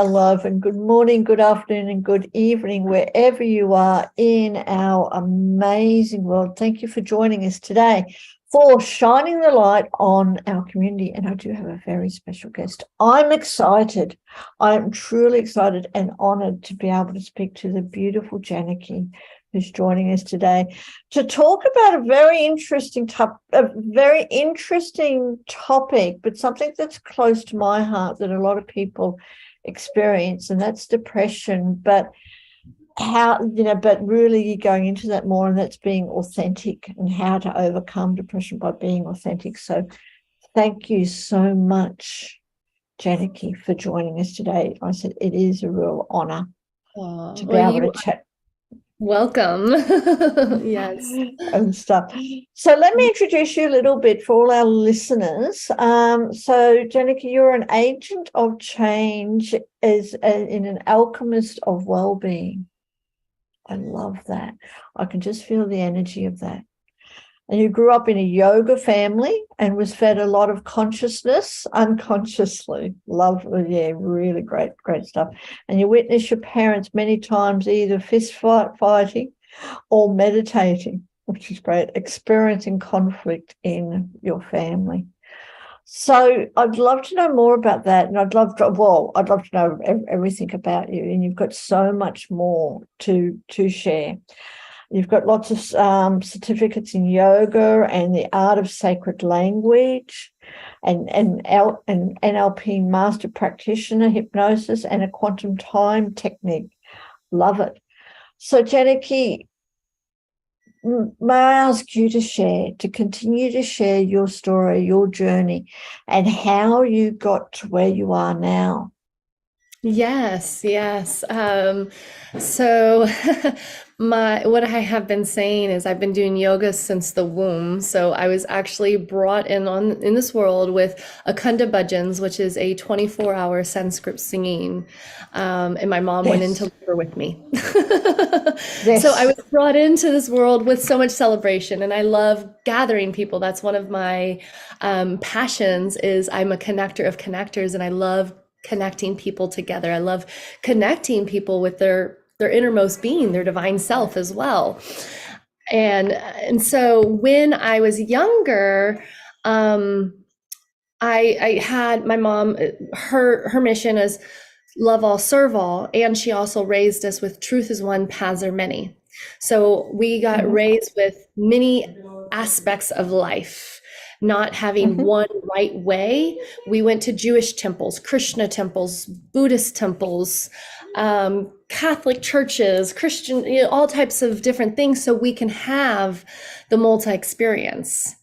Love, and good morning, good afternoon, and good evening, wherever you are in our amazing world. Thank you for joining us today for shining the light on our community. And I do have a very special guest. I'm excited. I'm truly excited and honored to be able to speak to the beautiful Janaki, who's joining us today to talk about a very interesting topic, but something that's close to my heart that a lot of people experience, and that's depression. But really you're going into that more, and that's being authentic and how to overcome depression by being authentic. So thank you so much, Janaki, for joining us today. I said it is a real honor to be able to chat. Welcome. Yes. And stuff. So let me introduce you a little bit for all our listeners. So Janaki, you're an agent of change in an alchemist of well-being. I love that. I can just feel the energy of that. And you grew up in a yoga family and was fed a lot of consciousness unconsciously. Love, yeah, really great stuff. And you witnessed your parents many times either fighting or meditating, which is great, experiencing conflict in your family. So I'd love to know more about that. And I'd love to know everything about you. And you've got so much more to share. You've got lots of certificates in yoga and the art of sacred language, and NLP master practitioner, hypnosis, and a quantum time technique. Love it. So, Janaki, may I ask you to continue to share your story, your journey, and how you got to where you are now? Yes. So what I have been saying is I've been doing yoga since the womb. So I was actually brought in this world with Akunda bhajans, which is a 24-hour Sanskrit singing. And my mom went into labor with me. So I was brought into this world with so much celebration, and I love gathering people. That's one of my passions. Is I'm a connector of connectors, and I love connecting people together. I love connecting people with their innermost being, their divine self as well. And so when I was younger, I had my mom, her mission is love all, serve all, and she also raised us with truth is one, paths are many. So we got raised with many aspects of life, not having one right way. We went to Jewish temples, Krishna temples, Buddhist temples, Catholic churches, Christian, all types of different things, so we can have the multi-experience.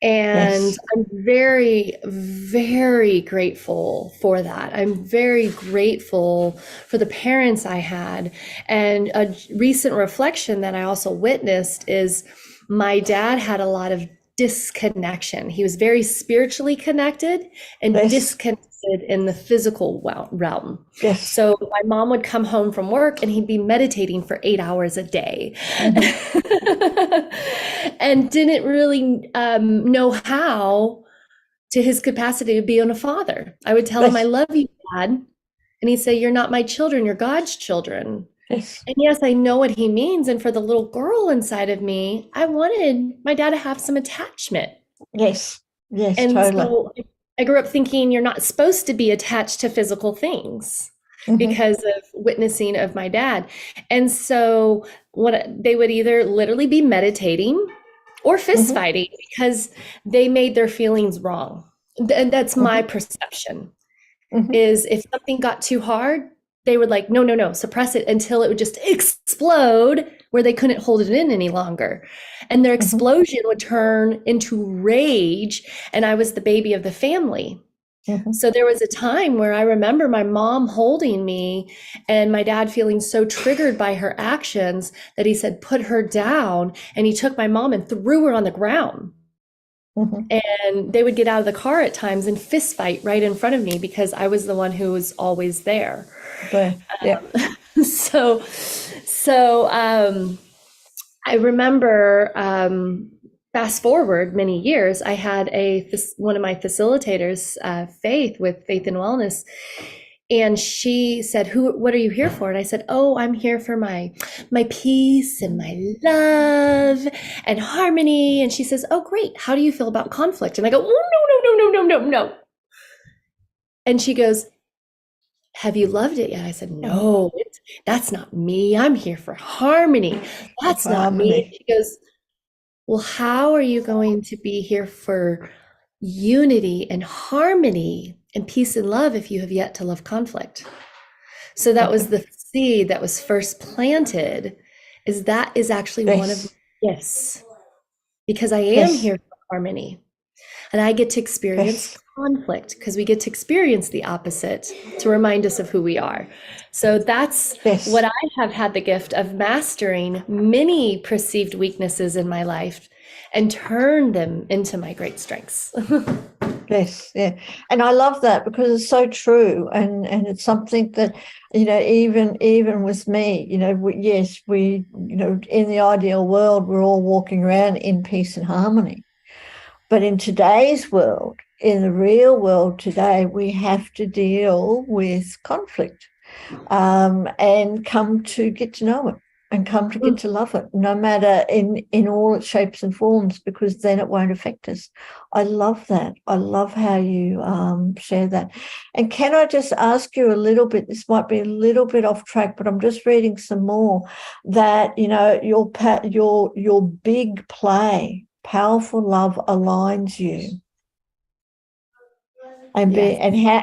And I'm very, very grateful for that. I'm very grateful for the parents I had. And a recent reflection that I also witnessed is my dad had a lot of disconnection. He was very spiritually connected and disconnected in the physical realm. So my mom would come home from work and he'd be meditating for 8 hours a day and didn't really know how to his capacity to be a father. I would tell him, I love you, Dad. And he'd say, you're not my children, you're God's children. And yes, I know what he means. And for the little girl inside of me, I wanted my dad to have some attachment. Yes, And totally. so I grew up thinking you're not supposed to be attached to physical things because of witnessing of my dad. And so they would either literally be meditating or fist fighting because they made their feelings wrong. And that's my perception, is if something got too hard, they would like, no, suppress it until it would just explode where they couldn't hold it in any longer. And their explosion would turn into rage. And I was the baby of the family. So there was a time where I remember my mom holding me and my dad feeling so triggered by her actions that he said, put her down. And he took my mom and threw her on the ground. And they would get out of the car at times and fist fight right in front of me because I was the one who was always there. So I remember, fast forward many years, I had one of my facilitators, Faith, with Faith and Wellness. And she said, what are you here for? And I said, oh, I'm here for my peace and my love and harmony. And she says, oh, great. How do you feel about conflict? And I go, oh, no, no, no, no, no, no, no. And she goes, have you loved it yet? I said, no, that's not me. I'm here for harmony. That's not me. She goes, well, how are you going to be here for unity and harmony and peace and love if you have yet to love conflict? So that was the seed that was first planted, is that is actually one of my gifts, because I am here for harmony. And I get to experience conflict because we get to experience the opposite to remind us of who we are. So that's what I have had the gift of mastering many perceived weaknesses in my life and turn them into my great strengths. Yes, yeah. And I love that because it's so true. And it's something that, even with me, we, in the ideal world, we're all walking around in peace and harmony. But in today's world, in the real world today, we have to deal with conflict and come to get to know it and come to get to love it, no matter in all its shapes and forms, because then it won't affect us. I love that. I love how you share that. And can I just ask you a little bit, this might be a little bit off track, but I'm just reading some more, that, your big play, powerful love aligns you. And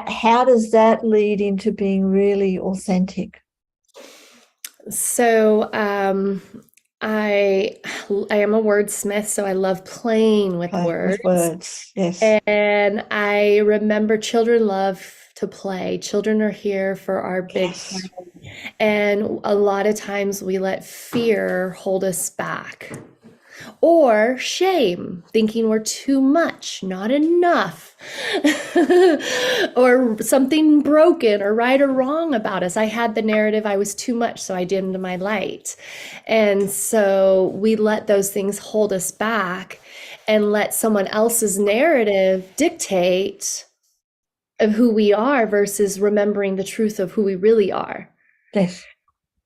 how does that lead into being really authentic? So I am a wordsmith, so I love playing with words. Yes. And I remember children love to play. Children are here for our big play. And a lot of times we let fear hold us back. Or shame, thinking we're too much, not enough, or something broken or right or wrong about us. I had the narrative I was too much, so I dimmed my light. And so we let those things hold us back and let someone else's narrative dictate of who we are versus remembering the truth of who we really are. Yes.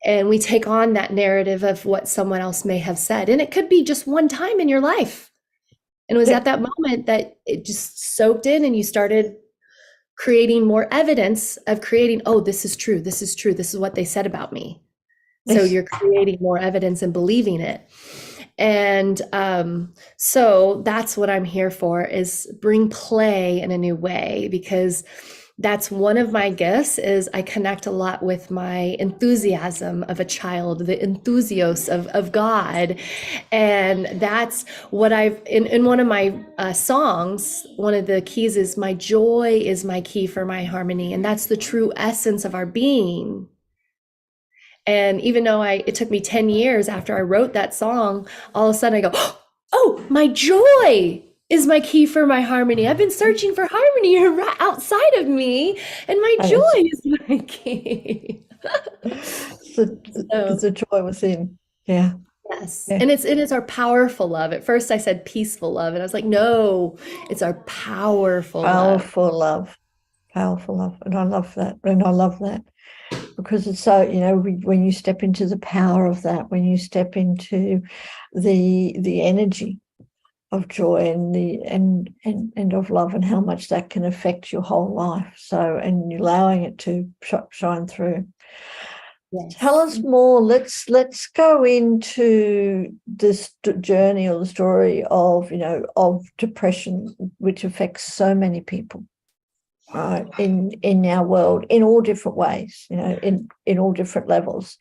And we take on that narrative of what someone else may have said. And it could be just one time in your life. And it was at that moment that it just soaked in and you started creating more evidence of creating, oh, this is true. This is true. This is what they said about me. So you're creating more evidence and believing it. And so that's what I'm here for, is bring play in a new way, because that's one of my gifts. Is I connect a lot with my enthusiasm of a child, the enthusios of God. And that's what I've, in one of my songs, one of the keys is, my joy is my key for my harmony. And that's the true essence of our being. And even though it took me 10 years after I wrote that song, all of a sudden I go, oh, my joy is my key for my harmony. I've been searching for harmony right outside of me, and my joy is my key. The joy within. Yeah. Yes. Yeah. And it's our powerful love. At first I said peaceful love, and I was like, no, it's our powerful love. Powerful love. And I love that. And I love that. Because it's so, when you step into the power of that, when you step into the energy of joy and of love, and how much that can affect your whole life. So, and allowing it to shine through. Yes. Tell us more. Let's go into this journey or the story of depression, which affects so many people. Right, in our world, in all different ways, in all different levels.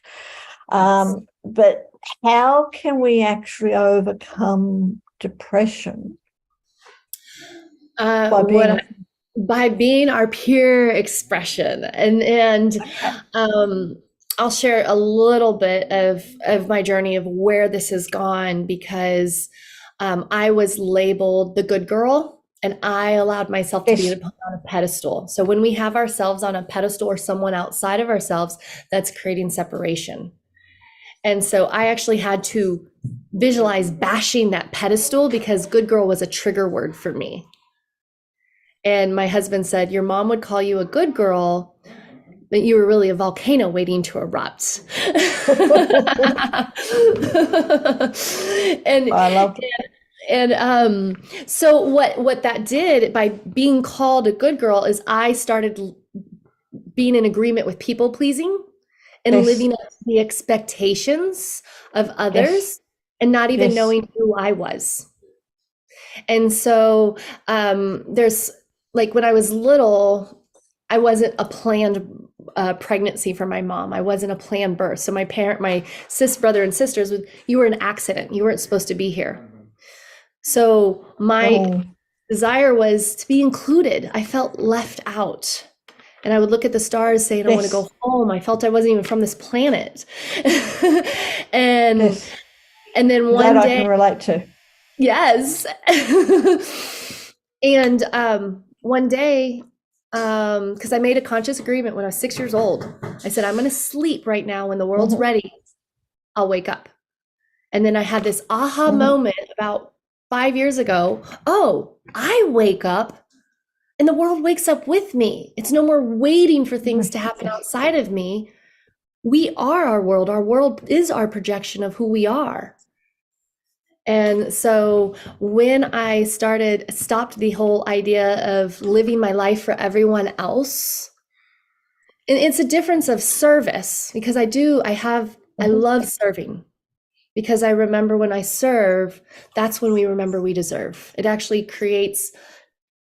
But how can we actually overcome depression? By being our pure expression. And I'll share a little bit of my journey of where this has gone, because I was labeled the good girl. And I allowed myself to be on a pedestal. So when we have ourselves on a pedestal or someone outside of ourselves, that's creating separation. And so I actually had to visualize bashing that pedestal, because good girl was a trigger word for me. And my husband said, your mom would call you a good girl that you were really a volcano waiting to erupt. and I love it. and so what that did by being called a good girl is I started being in agreement with people pleasing and Yes. living up to the expectations of others Yes. and not even Yes. knowing who I was. And so there's like when I was little, I wasn't a planned pregnancy for my mom. I wasn't a planned birth. So my brother and sisters, you were an accident. You weren't supposed to be here. So my desire was to be included. I felt left out. And I would look at the stars saying, I want to go home. I felt I wasn't even from this planet. and then one that day I can relate to. Yes. And one day, because I made a conscious agreement when I was 6 years old, I said, I'm going to sleep right now. When the world's ready, I'll wake up. And then I had this aha moment about 5 years ago. Oh, I wake up and the world wakes up with me. It's no more waiting for things to happen outside of me. We are our world. Our world is our projection of who we are. And so when I stopped the whole idea of living my life for everyone else, and it's a difference of service because I love serving because I remember when I serve, that's when we remember we deserve. It actually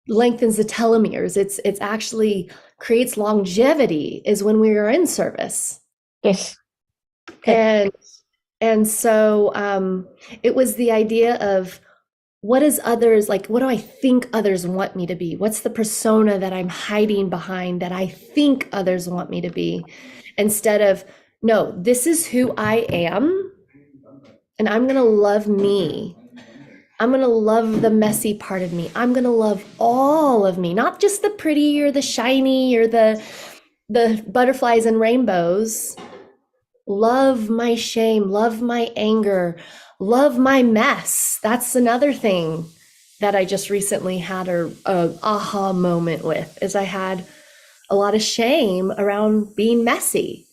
lengthens the telomeres. It's actually creates longevity is when we are in service. Yes. And so it was the idea of what do I think others want me to be? What's the persona that I'm hiding behind that I think others want me to be? Instead of, no, this is who I am, and I'm going to love me. I'm going to love the messy part of me. I'm going to love all of me, not just the pretty or the shiny or the butterflies and rainbows. Love my shame, love my anger, love my mess. That's another thing that I just recently had a aha moment with, is I had a lot of shame around being messy.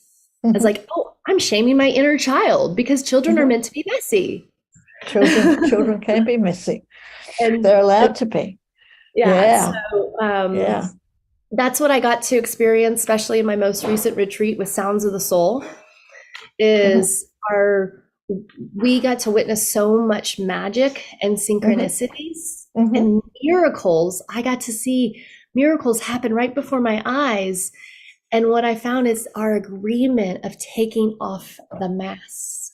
I was like, oh, I'm shaming my inner child because children are meant to be messy. Children can be messy. And they're allowed to be. Yeah. So that's what I got to experience, especially in my most recent retreat with Sounds of the Soul. Is we got to witness so much magic and synchronicities and miracles. I got to see miracles happen right before my eyes. And what I found is our agreement of taking off the mask.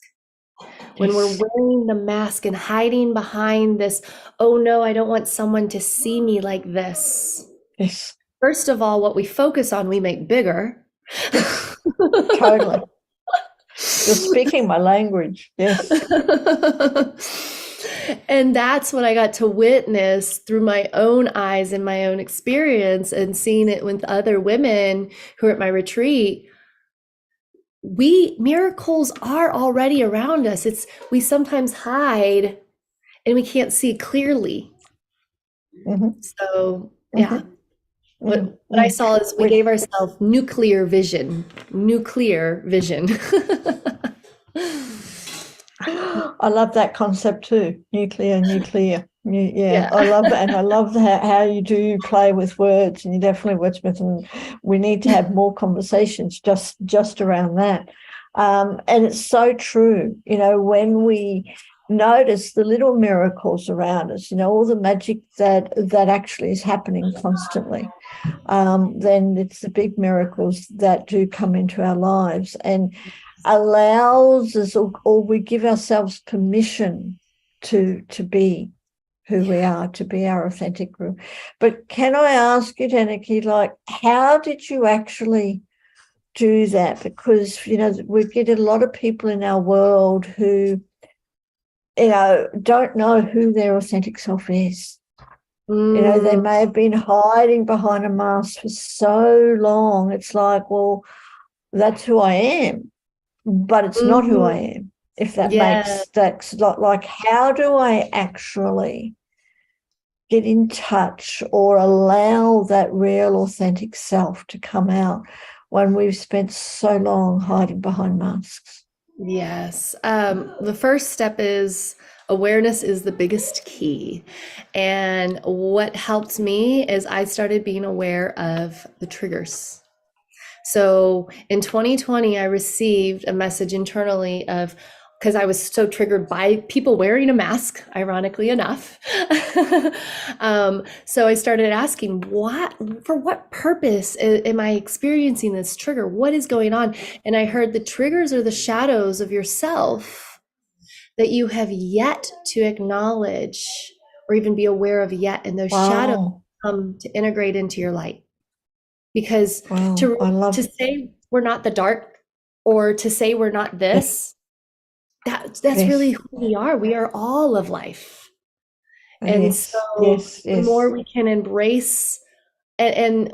When we're wearing the mask and hiding behind this, oh no, I don't want someone to see me like this. Yes. First of all, what we focus on, we make bigger. Totally. You're speaking my language. Yes. And that's what I got to witness through my own eyes and my own experience, and seeing it with other women who are at my retreat. Miracles are already around us. We sometimes hide and we can't see clearly. So yeah. What I saw is we gave ourselves nuclear vision. I love that concept too. Nuclear. Yeah, I love it. And I love how you do play with words, and you definitely wordsmith, and we need to have more conversations just around that. And it's so true, when we notice the little miracles around us, all the magic that actually is happening constantly, then it's the big miracles that do come into our lives and allows us, or we give ourselves permission to be who we are, to be our authentic group. But can I ask you, Janaki, how did you actually do that? Because, we get a lot of people in our world who, don't know who their authentic self is. They may have been hiding behind a mask for so long. It's like, well, that's who I am, but it's not who I am. If that makes that's like, how do I actually get in touch or allow that real authentic self to come out when we've spent so long hiding behind masks? Yes. The first step is awareness is the biggest key. And what helped me is I started being aware of the triggers. So in 2020, I received a message internally of, because I was so triggered by people wearing a mask, ironically enough. So I started asking, for what purpose am I experiencing this trigger? What is going on? And I heard the triggers are the shadows of yourself that you have yet to acknowledge or even be aware of yet. And those shadows Wow. come to integrate into your light. Because Wow. to I love, say we're not the dark or to say we're not yes, this, that's really yes, who we are. We are all of life. And yes, so yes, the more yes. we can embrace and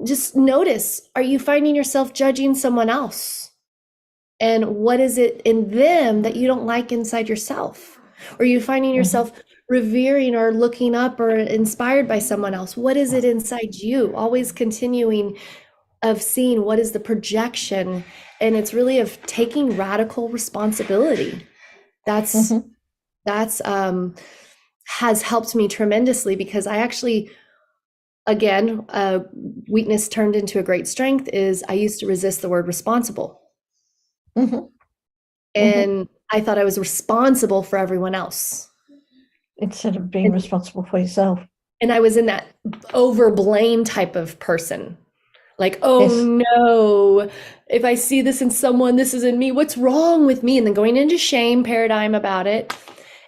just notice, are you finding yourself judging someone else? And what is it in them that you don't like inside yourself? Or are you finding Mhm, yourself revering or looking up or inspired by someone else? What is it inside you? Always continuing of seeing what is the projection, and it's really of taking radical responsibility. That's mhm, that's has helped me tremendously because I actually, again, weakness turned into a great strength is I used to resist the word responsible, mhm, mhm. and I thought I was responsible for everyone else. Instead of being And, responsible for yourself. and I was in that over blame type of person. Like, oh Yes, no, if I see this in someone, this is in me. What's wrong with me? And then going into shame paradigm about it.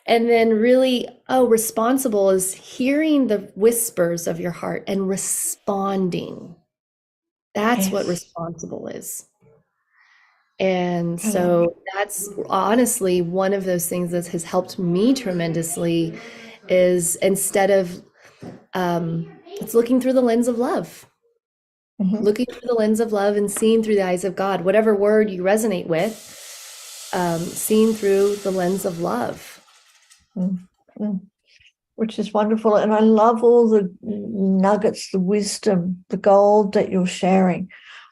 And then really, oh, responsible is hearing the whispers of your heart and responding. That's what yes. responsible is. And I love it. so that's honestly one of those things that has helped me tremendously is instead of, it's looking through the lens of love, Mhm, looking through the lens of love and seeing through the eyes of God, whatever word you resonate with, seeing through the lens of love. mm, mm. Which is wonderful. And I love all the nuggets, the wisdom, the gold that you're sharing.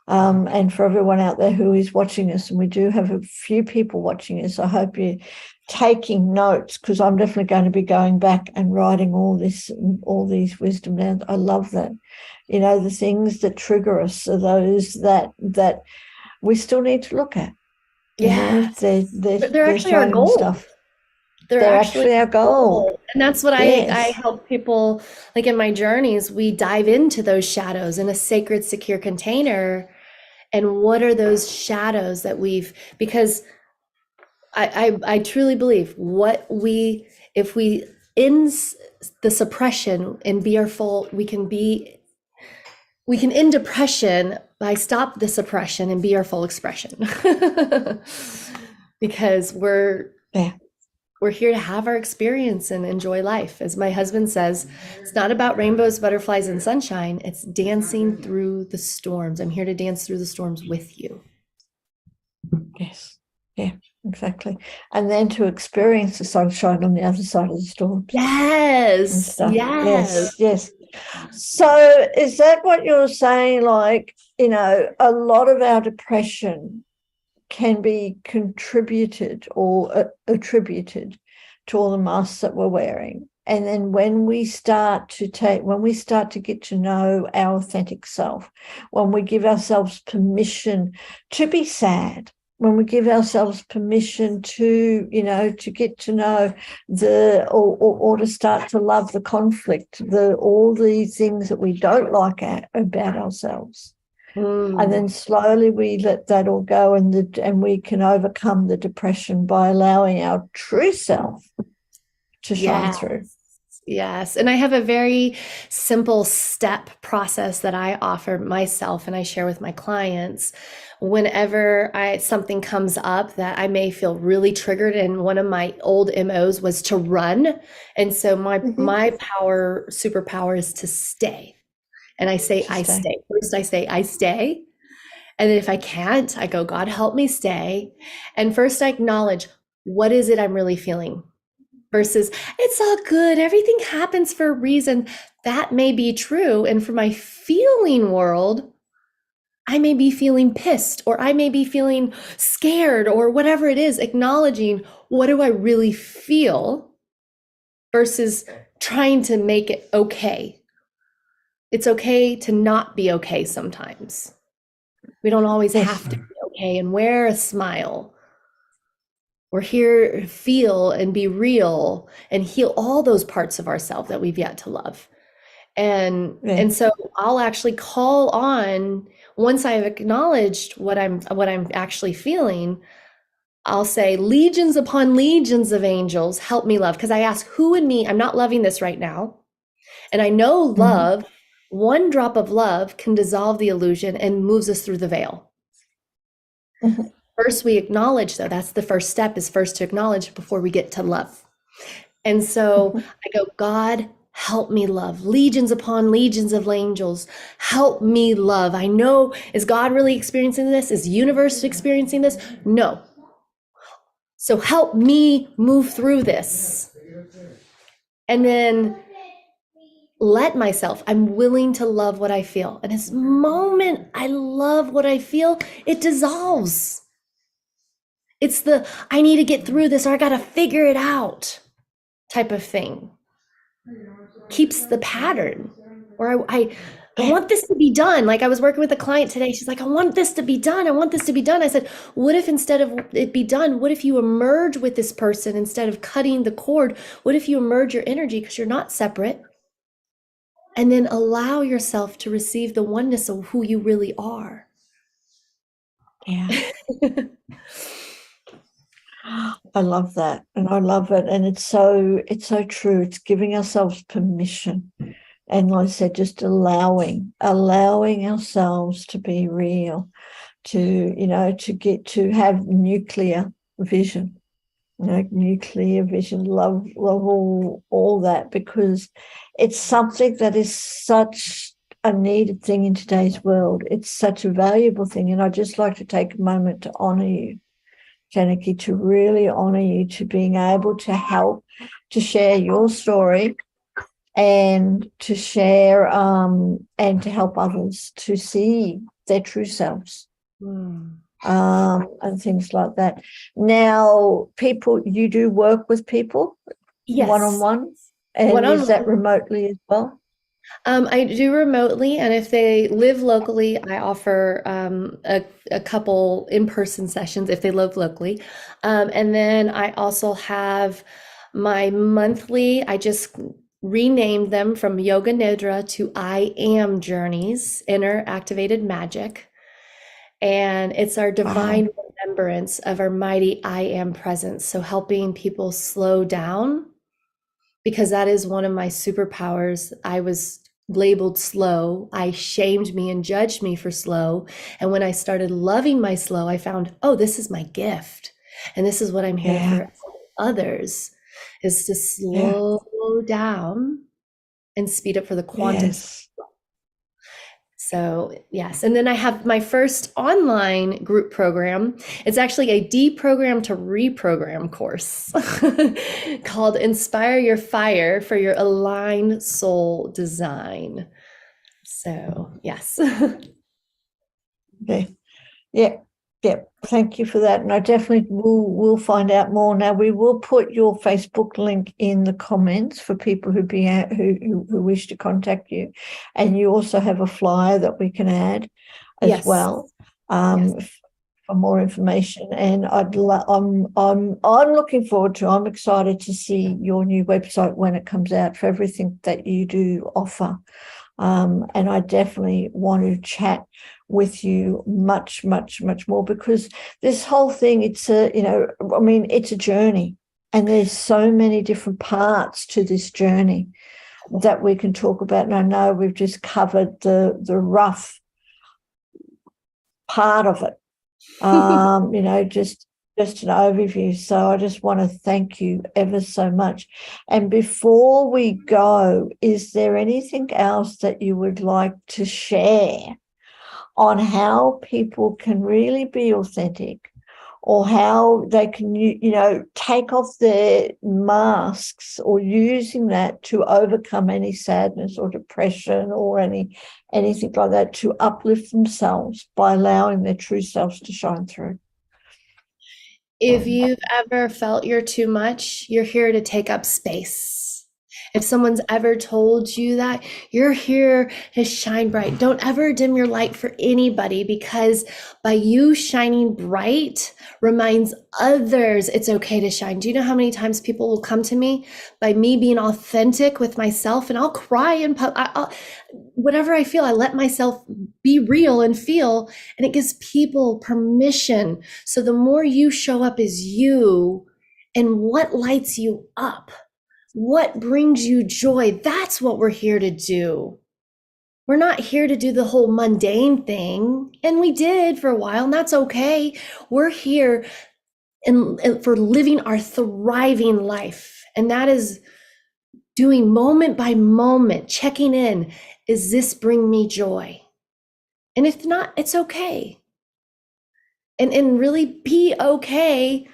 And for everyone out there who is watching us, and we do have a few people watching us, I hope you're taking notes because I'm definitely going to be going back and writing all these wisdom down. I love that. You know, the things that trigger us are those that we still need to look at. You know, Yeah, they're they're actually our shining goal. stuff. They're They're actually actually our our gold. goal. And that's what I Yes. help people, like in my journeys, we dive into those shadows in a sacred, secure container. And what are those shadows that because I truly believe if we end the suppression and be our full, we can end depression by stop the suppression and be our full expression. Because Yeah. we're here to have our experience and enjoy life. As my husband says, it's not about rainbows, butterflies, and sunshine. It's dancing through the storms. I'm here to dance through the storms with you. Yes. Yeah, exactly. And then to experience the sunshine on the other side of the storms and Yes, stuff. yes. Yes, yes. So is that what you're saying? Like, you know, a lot of our depression can be contributed or attributed to all the masks that we're wearing. And then when we start to get to know our authentic self, when we give ourselves permission to be sad, when we give ourselves permission to, you know, to get to know or to start to love the conflict, all the things that we don't like about ourselves, and Mm, then slowly we let that all go, and we can overcome the depression by allowing our true self to shine yes. through. Yes. And I have a very simple step process that I offer myself and I share with my clients. Whenever something comes up that I may feel really triggered, and one of my old MOs was to run. And so Mm-hmm. my superpower is to stay. And I say To I stay. stay. First I say I stay. And then if I can't, I go, God help me stay. And first I acknowledge, what is it I'm really feeling? Versus it's all good, everything happens for a reason. That may be true, and for my feeling world, I may be feeling pissed, or I may be feeling scared, or whatever it is, acknowledging what do I really feel versus trying to make it okay. It's okay to not be okay sometimes. We don't always Yes. have to be okay and wear a smile. We're here to feel and be real and heal all those parts of ourselves that we've yet to love. And Yeah. and so I'll actually call on, once I've acknowledged what I'm actually feeling, I'll say, legions upon legions of angels, help me love. Because I ask, who in me, I'm not loving this right now. And I know love, one drop of love can dissolve the illusion and moves us through the veil. Mhm. First, we acknowledge, though. That's the first step, is first to acknowledge before we get to love. And so I go, God, help me love. Legions upon legions of angels, help me love. I know, is God really experiencing this? Is the universe experiencing this? No. So help me move through this. And then let myself, I'm willing to love what I feel. And this moment I love what I feel, it dissolves. It's the, I need to get through this, or I got to figure it out type of thing. Keeps the pattern. Or I want this to be done. Like I was working with a client today. She's like, I want this to be done. I want this to be done. I said, what if instead of it be done, what if you emerge with this person instead of cutting the cord? What if you emerge your energy, because you're not separate, and then allow yourself to receive the oneness of who you really are? Yeah. I love that. And I love it. And it's so true. It's giving ourselves permission. And like I said, just allowing ourselves to be real, to get to have nuclear vision, love all that, because it's something that is such a needed thing in today's world. It's such a valuable thing. And I'd just like to take a moment to honor you, Janaki, to really honor you, to being able to help, to share your story, and to share and to help others to see their true selves, and things like that. Now, people, you do work with people, Yes. one-on-one, and One-on-one. is that remotely as well? I do remotely, and if they live locally, I offer a couple in-person sessions if they live locally. And then I also have my monthly, I just renamed them from Yoga Nidra to I Am Journeys, Inner Activated Magic. And it's our divine remembrance of our mighty I Am presence. So helping people slow down, because that is one of my superpowers. I was labeled slow. I shamed me and judged me for slow. And when I started loving my slow, I found, oh, this is my gift. And this is what I'm here for others, is to slow down and speed up for the quantum. So yes. And then I have my first online group program. It's actually a deprogram to reprogram course called Inspire Your Fire for Your Aligned Soul Design. So yes. Okay. Yeah. Thank you for that. And I definitely will find out more. Now, we will put your Facebook link in the comments for people who wish to contact you. And you also have a flyer that we can add as well, for more information. And I'm looking forward to, I'm excited to see your new website when it comes out, for everything that you do offer. And I definitely want to chat with you much, much, much more, because this whole thing, it's a journey, and there's so many different parts to this journey that we can talk about. And I know we've just covered the rough part of it, just an overview. So I just want to thank you ever so much. And before we go, is there anything else that you would like to share on how people can really be authentic, or how they can, take off their masks, or using that to overcome any sadness or depression or anything like that, to uplift themselves by allowing their true selves to shine through. If you've ever felt you're too much, you're here to take up space. If someone's ever told you that, you're here to shine bright. Don't ever dim your light for anybody, because by you shining bright reminds others it's okay to shine. Do you know how many times people will come to me by me being authentic with myself, and I'll cry and whatever I feel, I let myself be real and feel, and it gives people permission. So the more you show up as you, and what lights you up, what brings you joy, that's what we're here to do. We're not here to do the whole mundane thing, and we did for a while, and that's okay. We're here and for living our thriving life, and that is doing moment by moment, checking in. Is this bring me joy? And if not, it's okay. And really be okay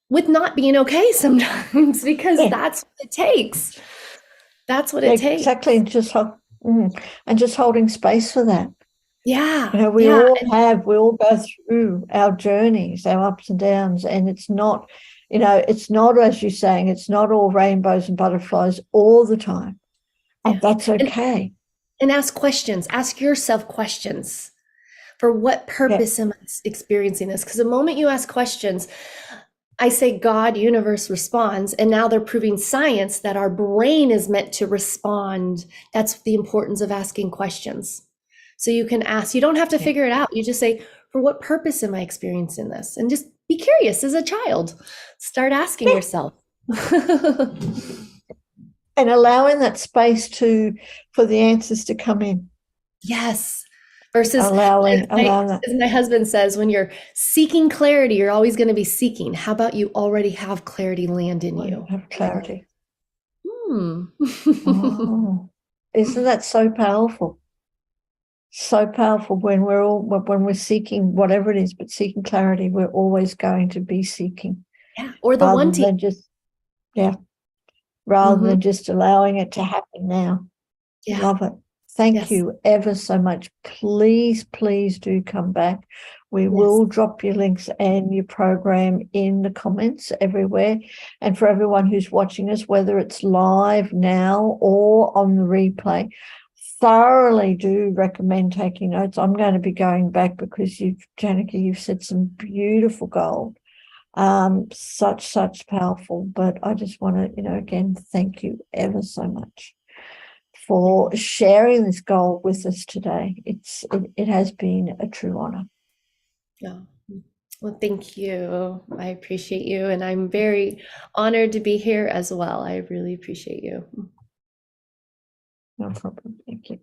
with not being okay sometimes, because that's what it takes. That's what it takes. Exactly. And just holding space for that. Yeah. We all go through our journeys, our ups and downs, and it's not, as you're saying, it's not all rainbows and butterflies all the time. And that's okay. And ask questions. Ask yourself questions. For what purpose am I experiencing this? Because the moment you ask questions, I say God, universe responds, and now they're proving science that our brain is meant to respond. That's the importance of asking questions. So you can ask, you don't have to figure it out. You just say, for what purpose am I experiencing this? And just be curious as a child. Start asking yourself. And allowing that space for the answers to come in. Yes. Versus allowing that. As my husband says, when you're seeking clarity, you're always going to be seeking. How about you already have clarity land in you? Have clarity. Oh, isn't that so powerful? So powerful when we're seeking whatever it is, but seeking clarity, we're always going to be seeking. Yeah. Or the one than just, rather than just allowing it to happen now. Yeah. Love it. Thank you ever so much. Please do come back. We will drop your links and your program in the comments everywhere. And for everyone who's watching us, whether it's live now or on the replay, thoroughly do recommend taking notes. I'm going to be going back because Janaki, you've said some beautiful gold. Such powerful. But I just want to, again, thank you ever so much for sharing this gold with us today. It has been a true honor. Yeah. Well, thank you. I appreciate you, and I'm very honored to be here as well. I really appreciate you. No problem. Thank you.